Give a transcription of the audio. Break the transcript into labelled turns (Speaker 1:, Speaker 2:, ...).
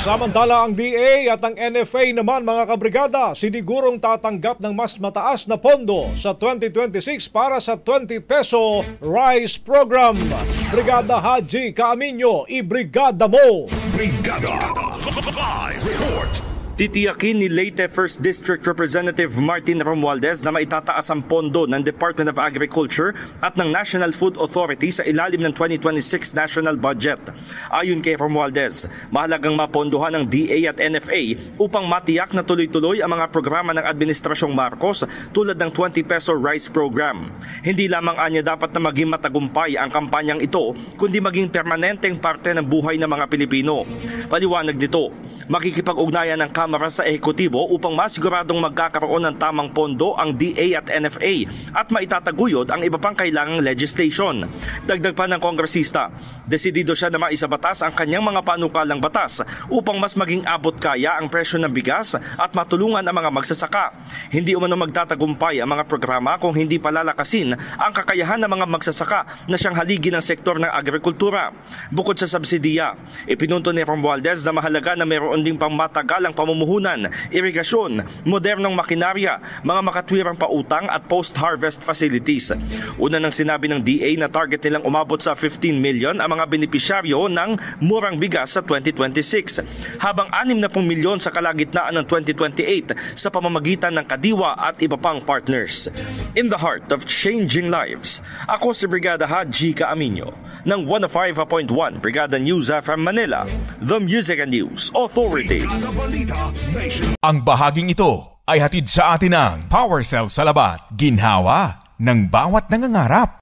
Speaker 1: Samantala ang DA at ang NFA naman mga kabrigada sinigurong tatanggap ng mas mataas na pondo sa 2026 para sa 20 peso rice program. Brigada Haji Kaaminyo, ibrigada mo!
Speaker 2: Brigada Live Report.
Speaker 3: Titiyakin ni Leyte 1st District Representative Martin Romualdez na maitataas ang pondo ng Department of Agriculture at ng National Food Authority sa ilalim ng 2026 National Budget. Ayon kay Romualdez, mahalagang mapondohan ng DA at NFA upang matiyak na tuloy-tuloy ang mga programa ng Administrasyong Marcos tulad ng 20 peso rice program. Hindi lamang anya dapat na maging matagumpay ang kampanyang ito, kundi maging permanenteng parte ng buhay ng mga Pilipino. Paliwanag nito, makikipag-ugnayan ng Kamara sa ehekutibo upang masiguradong magkakaroon ng tamang pondo ang DA at NFA at maitataguyod ang iba pang kailangang legislation. Dagdag pa ng kongresista, desidido siya na maisabatas ang kanyang mga panukalang batas upang mas maging abot kaya ang presyo ng bigas at matulungan ang mga magsasaka. Hindi umano magtatagumpay ang mga programa kung hindi palalakasin ang kakayahan ng mga magsasaka na siyang haligi ng sektor ng agrikultura. Bukod sa subsidiya, ipinunto ni Romualdez na mahalaga na mayroon ding pangmatagalang pamumuhunan, irigasyon, modernong makinarya, mga makatwirang pautang at post-harvest facilities. Una nang sinabi ng DA na target nilang umabot sa 15 million ang mga benepisyaryo ng murang bigas sa 2026, habang 60 milyon sa kalagitnaan ng 2028 sa pamamagitan ng Kadiwa at iba pang partners. In the heart of changing lives, ako si Brigada Haji Kaaminyo ng 105.1 Brigada News FM Manila, the Music and News Authority.
Speaker 2: Ang bahaging ito ay hatid sa atin ng PowerCell Salabat, ginhawa ng bawat nangangarap.